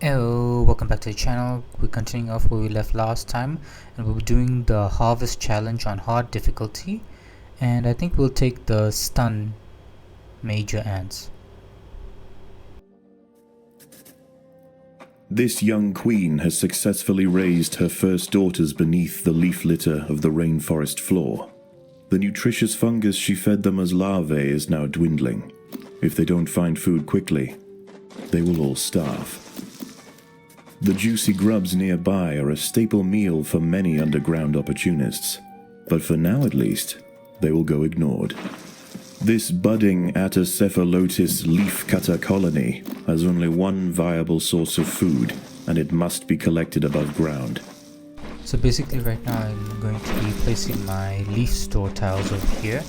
Hello, welcome back to the channel. We're continuing off where we left last time, and we were doing the harvest challenge on hard difficulty, and I think we'll take the stun major ants. This young queen has successfully raised her first daughters beneath the leaf litter of the rainforest floor. The nutritious fungus she fed them as larvae is now dwindling. If they don't find food quickly, they will all starve. The juicy grubs nearby are a staple meal for many underground opportunists, but for now at least, they will go ignored. This budding Ep7 leafcutter colony has only one viable source of food, and it must be collected above ground. So basically right now I'm going to be placing my leaf store tiles over here,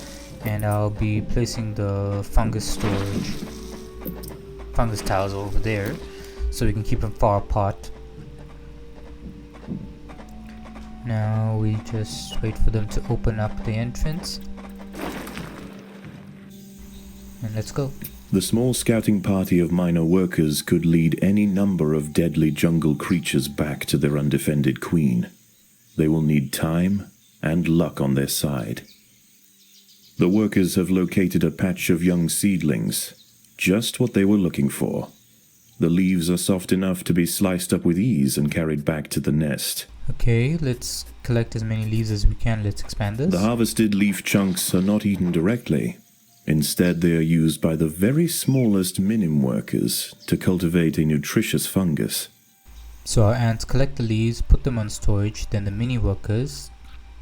and I'll be placing the fungus tiles over there, so we can keep them far apart. Now we just wait for them to open up the entrance, and let's go. The small scouting party of minor workers could lead any number of deadly jungle creatures back to their undefended queen. They will need time and luck on their side. The workers have located a patch of young seedlings, just what they were looking for. The leaves are soft enough to be sliced up with ease and carried back to the nest. Okay, let's collect as many leaves as we can. Let's expand this. The harvested leaf chunks are not eaten directly. Instead, they are used by the very smallest minim workers to cultivate a nutritious fungus. So our ants collect the leaves, put them on storage, then the mini workers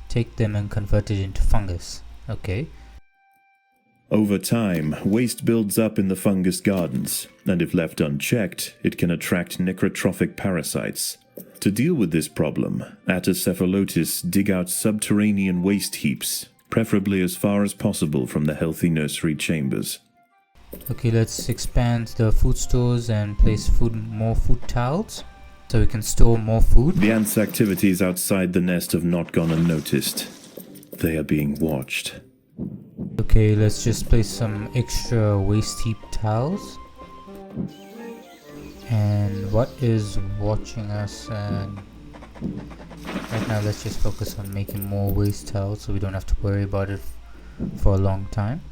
take them and convert it into fungus. Okay. Over time, waste builds up in the fungus gardens, and if left unchecked, it can attract necrotrophic parasites. To deal with this problem, Ep7 dig out subterranean waste heaps, preferably as far as possible from the healthy nursery chambers. Okay, let's expand the food stores and place more food tiles, so we can store more food. The ants' activities outside the nest have not gone unnoticed. They are being watched. Okay, let's just place some extra waste heap tiles. And what is watching us? And right now let's just focus on making more waste tiles so we don't have to worry about it for a long time.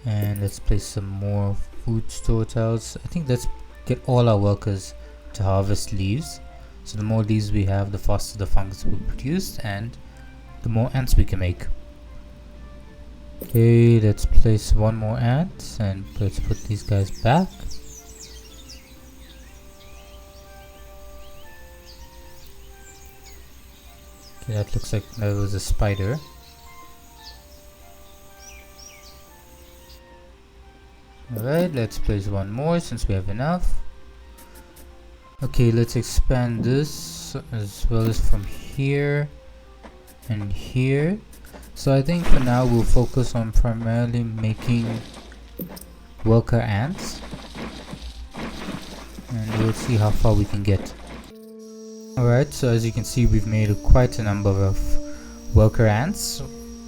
And let's place some more food store tiles. I think let's get all our workers to harvest leaves. So the more leaves we have, the faster the fungus will produce and the more ants we can make. Okay, let's place one more ant and let's put these guys back. Okay, that looks like that was a spider. Alright, let's place one more since we have enough. Okay, let's expand this as well as from here and here. So I think for now we'll focus on primarily making worker ants, and we'll see how far we can get. Alright, so as you can see we've made quite a number of worker ants,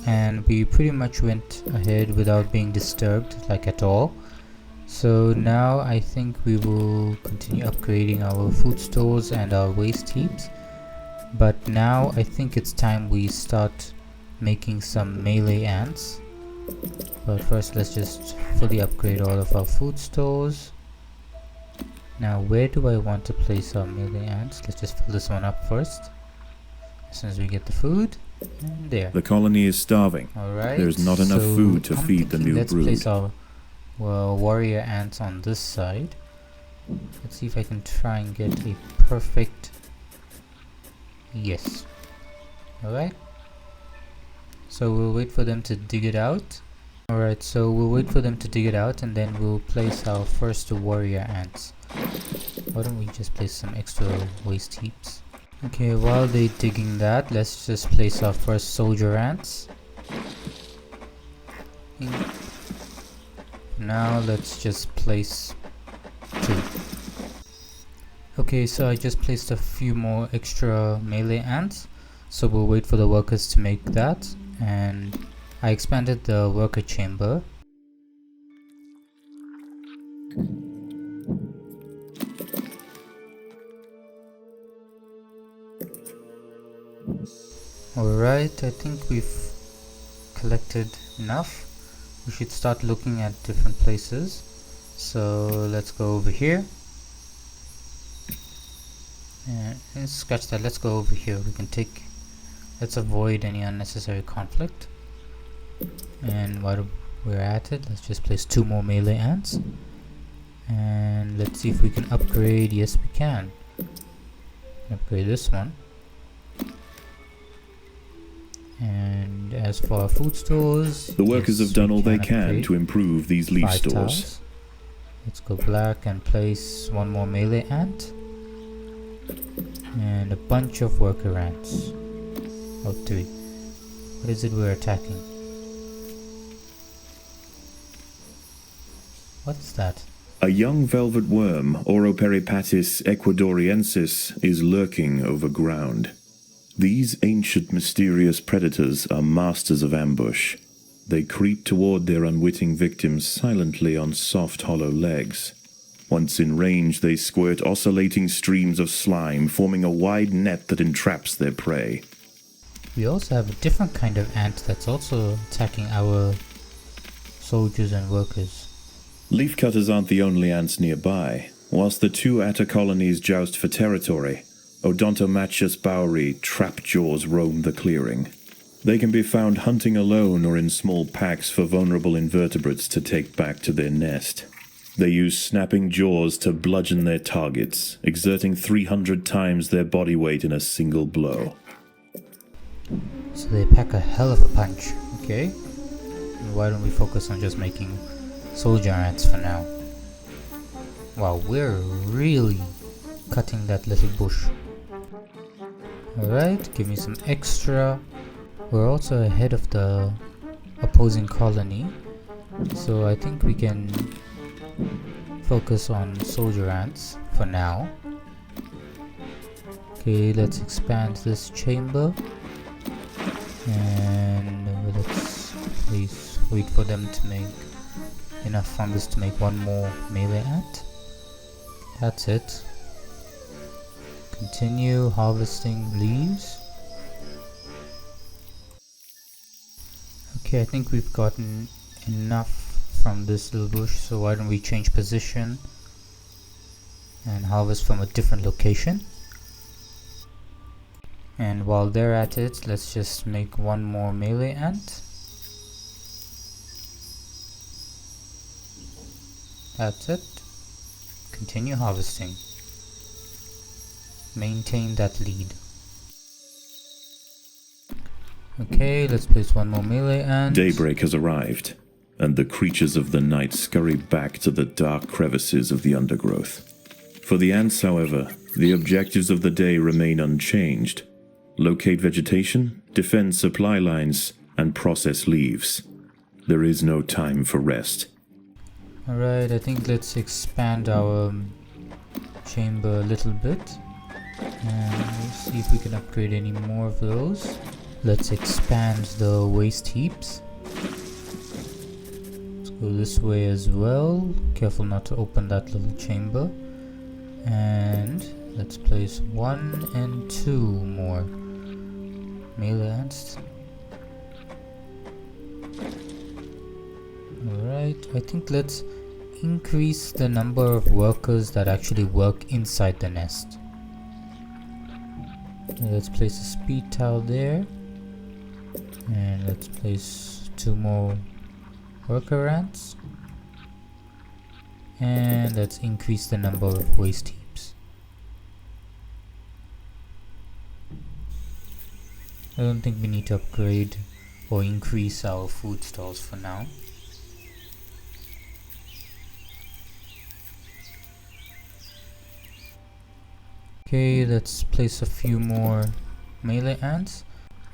and we pretty much went ahead without being disturbed like at all. So now I think we will continue upgrading our food stores and our waste heaps, but now I think it's time we start making some melee ants. But first let's just fully upgrade all of our food stores. Now where do I want to place our melee ants? Let's just fill this one up first as soon as we get the food. And there. The colony is starving. Alright, there's not enough food to feed the new let's brood. place our warrior ants on this side. Let's see if I can try and get a perfect yes. Alright, so we'll wait for them to dig it out. Alright, so we'll wait for them to dig it out and then we'll place our first warrior ants. Why don't we just place some extra waste heaps? Okay, while they're digging that, let's just place our first soldier ants. Now let's just place 2. Okay, so I just placed a few more extra melee ants, so we'll wait for the workers to make that, and I expanded the worker chamber. Alright, I think we've collected enough. We should start looking at different places. So let's go over here. And scratch that, let's go over here. Let's avoid any unnecessary conflict. And while we're at it, let's just place 2 more melee ants. And let's see if we can upgrade. Yes, we can. Upgrade this one. And as for our food stores, the workers have done all they can to improve these leaf stores. Tiles. Let's go black and place 1 more melee ant. And a bunch of worker ants. Oh, 3. What is it we're attacking? What is that? A young velvet worm, Oroperipatis ecuadoriensis, is lurking overground. These ancient mysterious predators are masters of ambush. They creep toward their unwitting victims silently on soft, hollow legs. Once in range, they squirt oscillating streams of slime, forming a wide net that entraps their prey. We also have a different kind of ant that's also attacking our soldiers and workers. Leafcutters aren't the only ants nearby. Whilst the 2 atta colonies joust for territory, Odontomachus bauri trapjaws roam the clearing. They can be found hunting alone or in small packs for vulnerable invertebrates to take back to their nest. They use snapping jaws to bludgeon their targets, exerting 300 times their body weight in a single blow. So they pack a hell of a punch. Okay. Why don't we focus on just making soldier ants for now? Wow, we're really cutting that little bush. Alright, give me some extra. We're also ahead of the opposing colony, so I think we can focus on soldier ants for now. Okay, let's expand this chamber, and let's please wait for them to make enough fungus to make 1 more melee ant. That's it. Continue harvesting leaves. Okay, I think we've gotten enough from this little bush, so why don't we change position and harvest from a different location. And while they're at it, let's just make 1 more melee ant. That's it. Continue harvesting. Maintain that lead. Okay, let's place 1 more melee ant. Daybreak has arrived, and the creatures of the night scurry back to the dark crevices of the undergrowth. For the ants, however, the objectives of the day remain unchanged. Locate vegetation, defend supply lines, and process leaves. There is no time for rest. Alright, I think let's expand our chamber a little bit. And we'll see if we can upgrade any more of those. Let's expand the waste heaps. Let's go this way as well. Careful not to open that little chamber. And let's place 1 and 2 more melee ants. Alright, I think let's increase the number of workers that actually work inside the nest. Let's place a speed tile there, and let's place 2 more worker ants, and let's increase the number of waste heaps. I don't think we need to upgrade or increase our food stores for now. Okay, let's place a few more melee ants,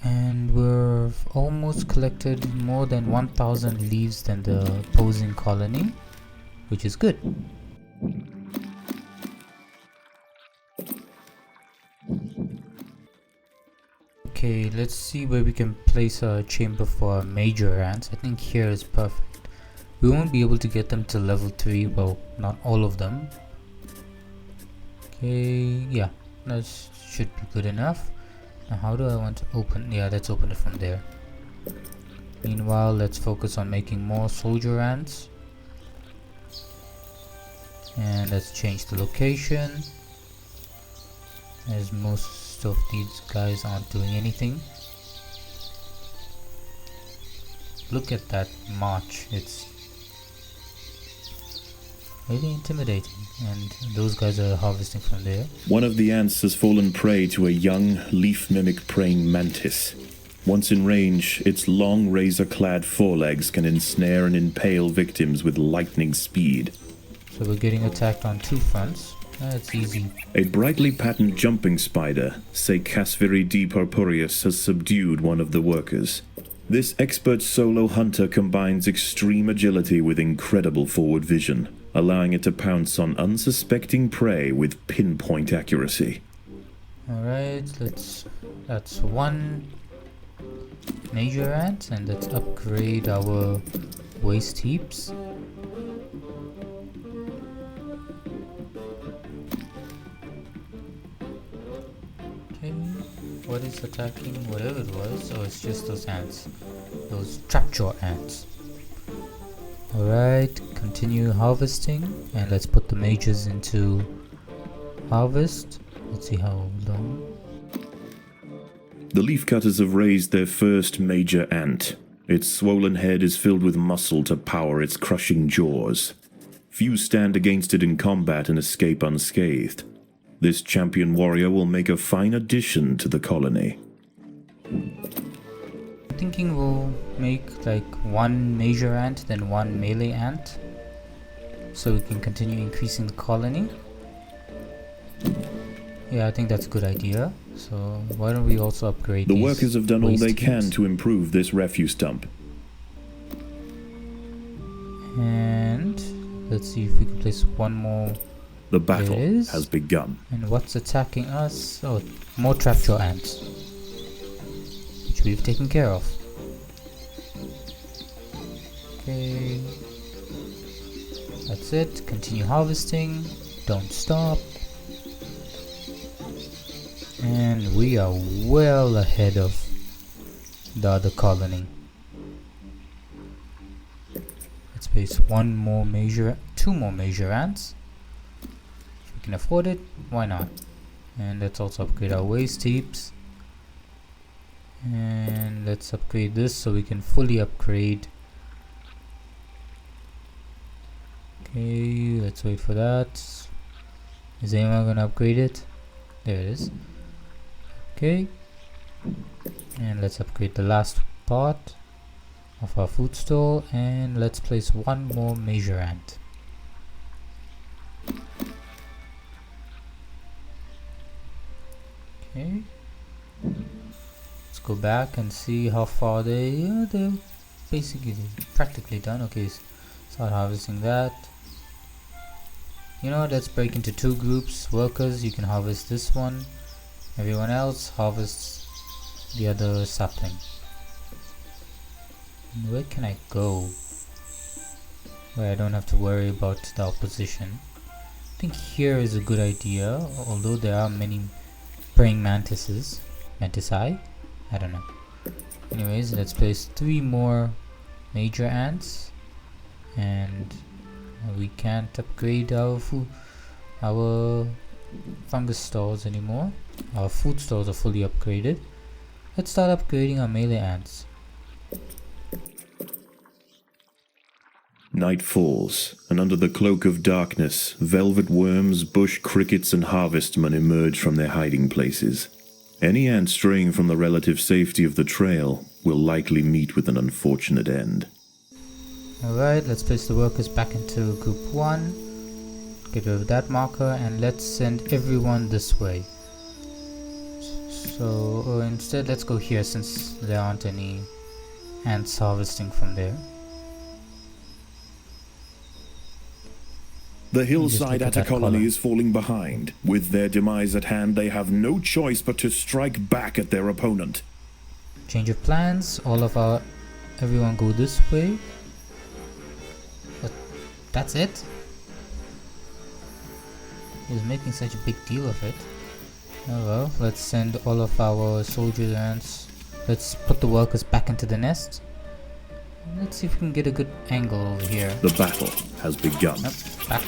and we've almost collected more than 1,000 leaves than the opposing colony, which is good. Okay, let's see where we can place a chamber for our major ants. I think here is perfect. We won't be able to get them to level 3, well, not all of them. Okay, yeah, that should be good enough. Now how do I want to open? Yeah, let's open it from there. Meanwhile, let's focus on making more soldier ants. And let's change the location, as most of these guys aren't doing anything. Look at that march, it's really intimidating, and those guys are harvesting from there. One of the ants has fallen prey to a young, leaf-mimic praying mantis. Once in range, its long, razor-clad forelegs can ensnare and impale victims with lightning speed. So we're getting attacked on 2 fronts. That's easy. A brightly patterned jumping spider, Casviri D. purpureus, has subdued one of the workers. This expert solo hunter combines extreme agility with incredible forward vision, allowing it to pounce on unsuspecting prey with pinpoint accuracy. Alright, that's 1 major ant, and let's upgrade our waste heaps. Okay, what is attacking? Whatever it was. Oh, it's just those ants, those trapjaw ants. Alright, continue harvesting, and let's put the majors into harvest. Let's see how long. The leafcutters have raised their first major ant. Its swollen head is filled with muscle to power its crushing jaws. Few stand against it in combat and escape unscathed. This champion warrior will make a fine addition to the colony. I'm thinking we'll make like 1 major ant, then 1 melee ant, so we can continue increasing the colony. Yeah, I think that's a good idea. So why don't we also upgrade The workers have done all they can heaps to improve this refuse dump. And let's see if we can place 1 more. The battle There it is. has begun. And what's attacking us? Oh, more trapjaw ants, which we've taken care of. Okay, that's it. Continue harvesting, don't stop. And we are well ahead of the other colony. Let's place 2 more major ants. If we can afford it, why not? And let's also upgrade our waste heaps. And let's upgrade this so we can fully upgrade. Okay, let's wait for that. Is anyone gonna upgrade it? There it is. Okay, and let's upgrade the last part of our food store, and let's place 1 more major ant. Okay, let's go back and see how far they're basically practically done. Okay, start harvesting that. You know what, let's break into 2 groups. Workers, you can harvest this one. Everyone else harvests the other sapling. And where can I go where I don't have to worry about the opposition? I think here is a good idea, although there are many praying mantici. I don't know. Anyways, let's place 3 more major ants, and we can't upgrade our fungus stores anymore. Our food stores are fully upgraded. Let's start upgrading our melee ants. Night falls, and under the cloak of darkness, velvet worms, bush crickets, and harvestmen emerge from their hiding places. Any ant straying from the relative safety of the trail will likely meet with an unfortunate end. Alright, let's place the workers back into group 1. Get rid of that marker, and let's send everyone this way. So instead, let's go here since there aren't any ants harvesting from there. The hillside at that Atacolony column. is falling behind. With their demise at hand, they have no choice but to strike back at their opponent. Change of plans. Everyone go this way. That's it? He was making such a big deal of it. Oh well, let's send all of our soldiers ants. Let's put the workers back into the nest. Let's see if we can get a good angle over here. The battle has begun. Nope, back.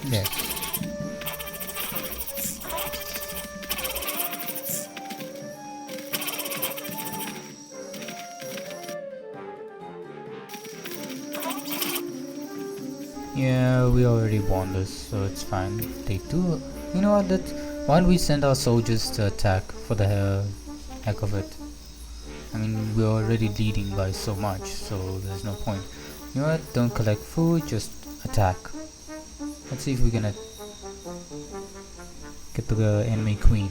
There. Yeah, we already won this, so it's fine. They do. You know what? Why don't we send our soldiers to attack for the heck of it? I mean, we're already leading by so much, so there's no point. You know what? Don't collect food, just attack. Let's see if we're gonna get the enemy queen.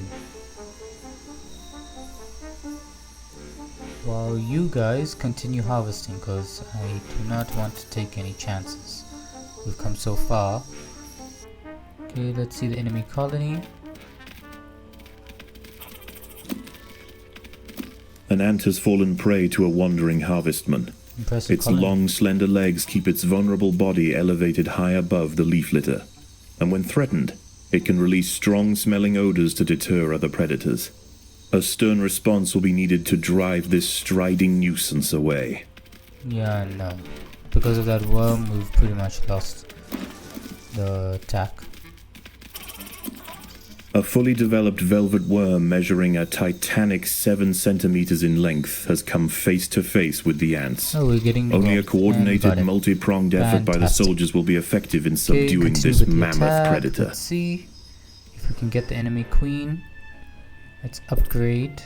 While you guys continue harvesting, because I do not want to take any chances. We've come so far. Okay, let's see the enemy colony. An ant has fallen prey to a wandering harvestman. Impressive Its colony. long, slender legs keep its vulnerable body elevated high above the leaf litter, and when threatened, it can release strong-smelling odors to deter other predators. A stern response will be needed to drive this striding nuisance away. Yeah, no. Because of that worm, we've pretty much lost the attack. A fully developed velvet worm measuring a titanic 7 centimeters in length has come face to face with the ants. Oh, we're getting Only a involved. coordinated, And multi-pronged effort by the Fantastic. soldiers will be effective in Okay, subduing continue this with the mammoth attack. predator. Let's see if we can get the enemy queen. Let's upgrade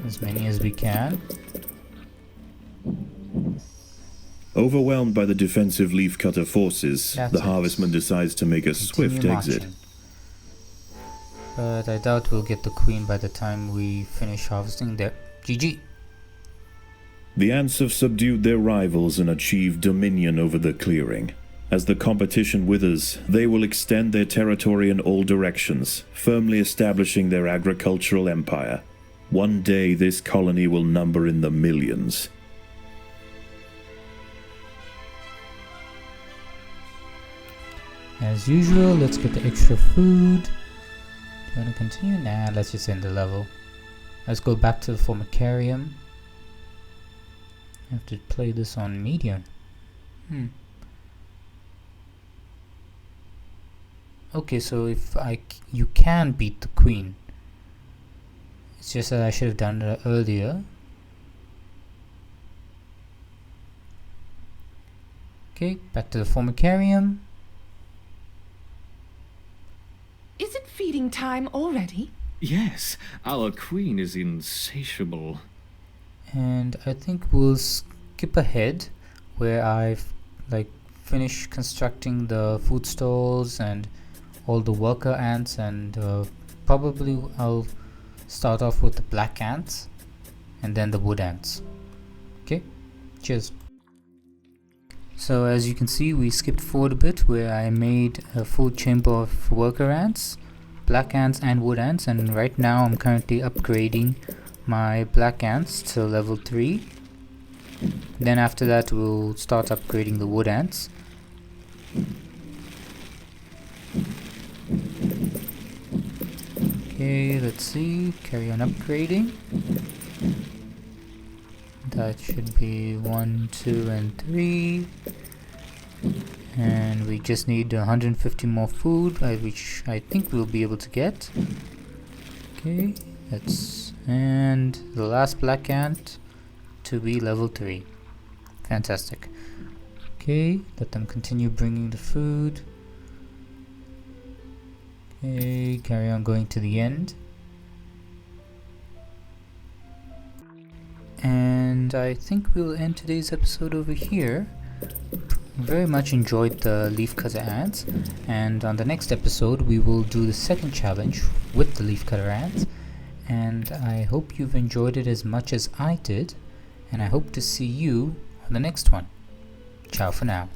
as many as we can. Overwhelmed by the defensive leafcutter forces, That's the it. harvestman decides to make a swift Continue exit. marching. But I doubt we'll get the queen by the time we finish harvesting there. GG. The ants have subdued their rivals and achieved dominion over the clearing. As the competition withers, they will extend their territory in all directions, firmly establishing their agricultural empire. One day this colony will number in the millions. As usual, let's get the extra food. Do you want to continue? Nah, let's just end the level. Let's go back to the formicarium. I have to play this on medium. Okay, so if you can beat the queen. It's just that I should have done it earlier. Okay, back to the formicarium. Is it feeding time already? Yes, our queen is insatiable. And I think we'll skip ahead where I've finished constructing the food stalls and all the worker ants, and probably I'll start off with the black ants and then the wood ants. Okay, cheers. So as you can see, we skipped forward a bit where I made a full chamber of worker ants, black ants and wood ants, and right now I'm currently upgrading my black ants to level 3. Then after that we'll start upgrading the wood ants. Okay, let's see, carry on upgrading. That should be 1, 2 and 3. And we just need 150 more food, which I think we'll be able to get. Okay, and the last black ant to be level 3. Fantastic. Okay, let them continue bringing the food. Okay, carry on going to the end. And I think we'll end today's episode over here. Very much enjoyed the leafcutter ants, and on the next episode we will do the second challenge with the leafcutter ants, and I hope you've enjoyed it as much as I did, and I hope to see you on the next one. Ciao for now.